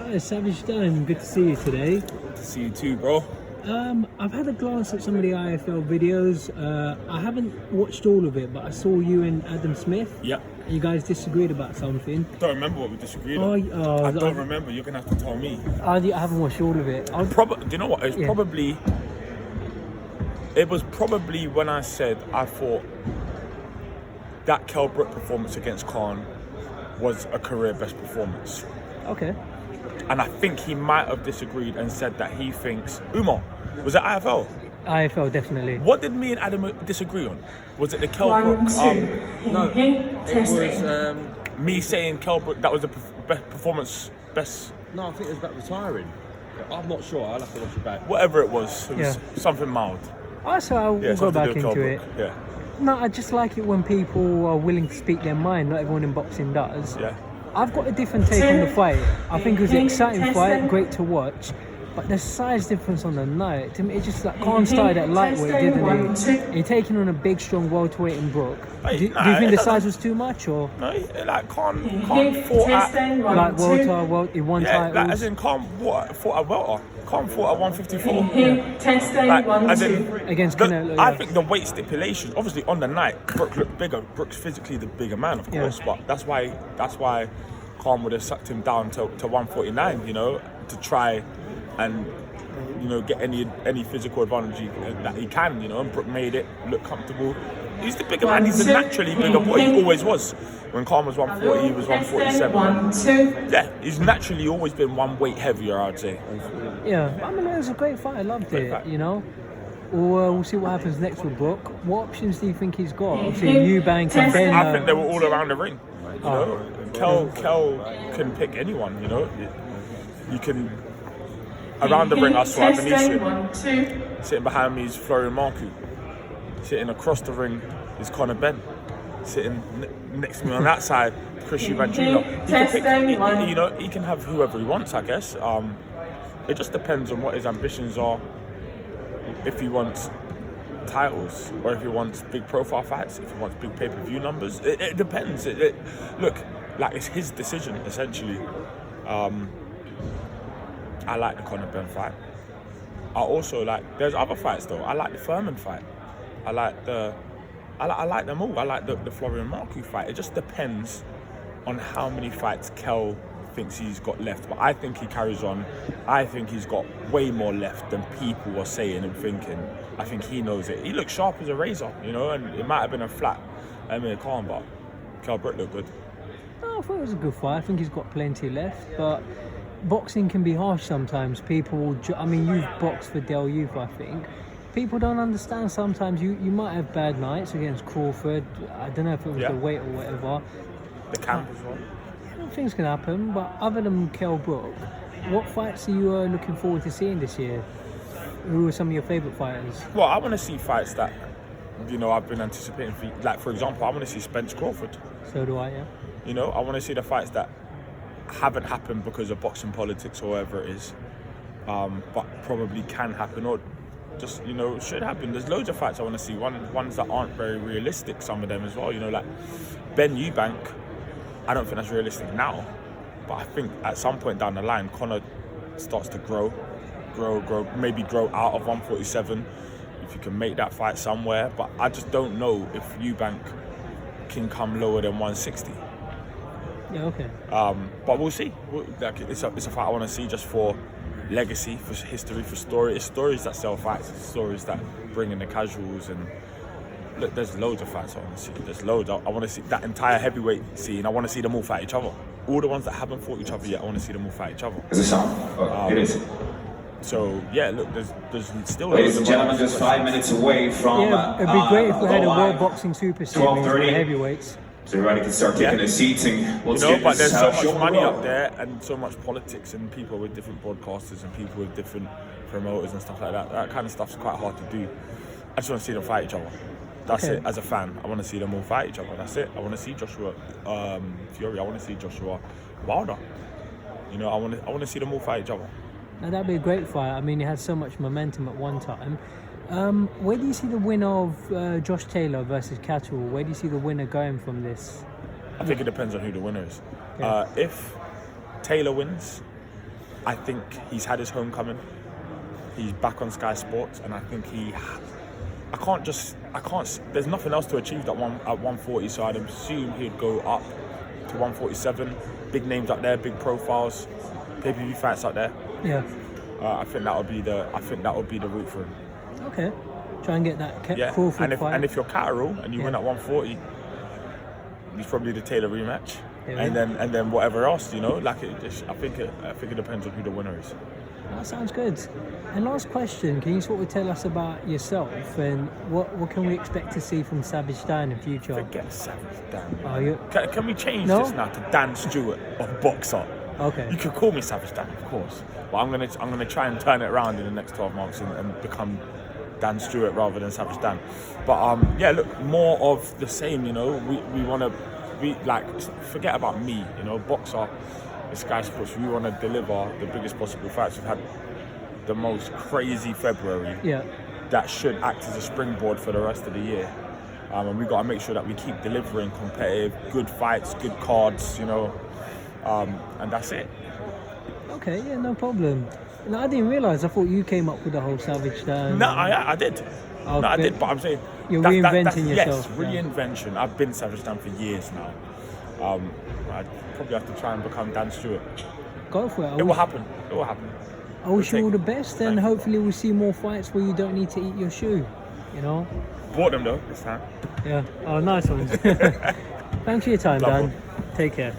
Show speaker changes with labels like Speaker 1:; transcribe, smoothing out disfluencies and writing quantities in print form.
Speaker 1: Hi, Savage Dan. Good to see you today.
Speaker 2: Good to see you too, bro.
Speaker 1: I've had a glance at some of the IFL videos. I haven't watched all of it, but I saw you and Adam Smith.
Speaker 2: Yeah.
Speaker 1: You guys disagreed about something.
Speaker 2: Don't remember what we disagreed on. I don't remember. You're gonna have to tell me.
Speaker 1: I haven't watched all of it.
Speaker 2: Do you know what? It was probably when I said I thought that Kell Brook performance against Khan was a career best performance.
Speaker 1: Okay.
Speaker 2: And I think he might have disagreed and said that he thinks Umar was it IFL.
Speaker 1: IFL, definitely.
Speaker 2: What did me and Adam disagree on? Was it the Kell Brook?
Speaker 3: No, it was
Speaker 2: me saying Kell Brook that was the best performance. Best.
Speaker 3: no. I think it was about retiring. I'm not sure. I'll have to watch it back.
Speaker 2: Whatever it was something mild.
Speaker 1: So I'll go
Speaker 2: something
Speaker 1: back
Speaker 2: to do with
Speaker 1: into
Speaker 2: Kell
Speaker 1: it.
Speaker 2: Brook. Yeah.
Speaker 1: No, I just like it when people are willing to speak their mind. Not everyone in boxing does.
Speaker 2: Yeah.
Speaker 1: I've got a different take on the fight. I think it was an exciting fight, great to watch. But the size difference on the night, to me, it's just like Khan started at lightweight, didn't he? He taking on a big, strong welterweight in Brook. Do you think the size was too much, or?
Speaker 2: No, like Khan fought at
Speaker 1: Like welter, he won titles.
Speaker 2: Like, as in Khan fought at welter. Khan fought at 154. As in,
Speaker 1: against Canelo.
Speaker 2: I think the weight stipulations, obviously on the night, Brook looked bigger. Brook's physically the bigger man, of course, but that's why Khan would have sucked him down to 149, you know, to try and, you know, get any physical advantage that he can, you know, and Brook made it look comfortable. He's the bigger man, he's a naturally bigger boy, he always was. When Khan was 140, he was 147. Yeah, he's naturally always been one weight heavier, I'd say.
Speaker 1: Yeah, I mean, it was a great fight, I loved it, you know. We'll see what happens next with Brook. What options do you think he's got? Obviously, Eubank and Ben.
Speaker 2: I think they were all around the ring. You know, Kell can pick anyone. You know, you can around the ring. I saw Venetian sitting behind me is Florian Marku. Sitting across the ring is Conor Ben. Sitting next to me on that side, Chris Eubank Jr. He can pick. You know, he can have whoever he wants. I guess. It just depends on what his ambitions are. If he wants titles, or if he wants big profile fights, if he wants big pay-per-view numbers, it depends. Look, like it's his decision essentially. I like the Conor Ben fight. I also like. There's other fights though. I like the Furman fight. I like them all. I like the Florian Marku fight. It just depends on how many fights Kell thinks he's got left, but I think he carries on. I think he's got way more left than people are saying and thinking. I think he knows it. He looks sharp as a razor, you know, and it might have been a flat Emir Khan, but Kell Brook looked good.
Speaker 1: I thought it was a good fight. I think he's got plenty left, but boxing can be harsh sometimes. People, I mean, you've boxed for Del Youth, I think. People don't understand sometimes. You might have bad nights against Crawford. I don't know if it was the weight or whatever.
Speaker 2: The camp as well.
Speaker 1: Things can happen, but other than Kell Brook, what fights are you looking forward to seeing this year? Who are some of your favourite fighters?
Speaker 2: Well, I want to see fights that, you know, I've been anticipating. Like, for example, I want to see Spence Crawford.
Speaker 1: So do I, yeah.
Speaker 2: You know, I want to see the fights that haven't happened because of boxing politics or whatever it is, but probably can happen or just, you know, should happen. There's loads of fights I want to see. Ones that aren't very realistic, some of them as well. You know, like Ben Eubank. I don't think that's realistic now, but I think at some point down the line, Conor starts to grow, maybe grow out of 147 if you can make that fight somewhere. But I just don't know if Eubank can come lower than 160.
Speaker 1: Yeah, okay.
Speaker 2: But we'll see. It's a fight I want to see just for legacy, for history, for story. It's stories that sell fights. It's stories that bring in the casuals and. Look, there's loads of fights I want to see. There's loads. I want to see that entire heavyweight scene. I want to see them all fight each other. All the ones that haven't fought each other yet, I want to see them all fight each other.
Speaker 4: Is it sound? It is.
Speaker 2: So yeah, look, there's still.
Speaker 4: Ladies and gentlemen, just 5 minutes away from.
Speaker 1: Yeah, it'd be great if we had a World Boxing Super Series for heavyweights.
Speaker 4: So everybody can start taking their seats and
Speaker 2: let's get but there's so much money up there and so much politics and people with different broadcasters and people with different promoters and stuff like that. That kind of stuff's quite hard to do. I just want to see them fight each other. That's it. As a fan, I want to see them all fight each other. That's it. I want to see Joshua Fury. I want to see Joshua Wilder. You know, I want to see them all fight each other.
Speaker 1: Now that'd be a great fight. I mean, it had so much momentum at one time. Where do you see the winner of Josh Taylor versus Catterall? Where do you see the winner going from this?
Speaker 2: I think it depends on who the winner is. If Taylor wins, I think he's had his homecoming. He's back on Sky Sports, and I think I can't. There's nothing else to achieve at 140. So I'd assume he'd go up to 147. Big names up there, big profiles, pay-per-view fights up there.
Speaker 1: Yeah.
Speaker 2: I think that would be the route for him.
Speaker 1: Okay. Try and get that Crawford fight.
Speaker 2: And if you're Catterall and you win at 140, it's probably the Taylor rematch.
Speaker 1: Yeah.
Speaker 2: And then whatever else, you know, like I think it depends on who the winner is.
Speaker 1: That sounds good. And last question, can you sort of tell us about yourself and what can we expect to see from Savage Dan in future?
Speaker 2: Forget Savage Dan.
Speaker 1: Oh,
Speaker 2: Can we change this now to Dan Stewart of Boxer?
Speaker 1: Okay.
Speaker 2: You can call me Savage Dan, of course, but I'm gonna try and turn it around in the next 12 months and become Dan Stewart rather than Savage Dan. But yeah, look, more of the same. You know, we want to forget about me. You know, Boxer. Sky Sports, we want to deliver the biggest possible fights. We've had the most crazy February.
Speaker 1: Yeah.
Speaker 2: That should act as a springboard for the rest of the year. And we've got to make sure that we keep delivering competitive, good fights, good cards, you know. And that's it.
Speaker 1: Okay, yeah, no problem. No, I didn't realise. I thought you came up with the whole Savage Dan.
Speaker 2: No, I did.
Speaker 1: Oh,
Speaker 2: I did, but I'm saying...
Speaker 1: You're reinventing yourself.
Speaker 2: Yes, reinvention. I've been Savage Dan for years now. I'd probably have to try and become Dan Stewart.
Speaker 1: Go for it.
Speaker 2: It will happen. It will happen.
Speaker 1: I wish you all the best, and hopefully we'll see more fights where you don't need to eat your shoe. You know.
Speaker 2: Bought them though this time.
Speaker 1: Yeah. Oh, nice one. Thanks for your time, Dan. Take care.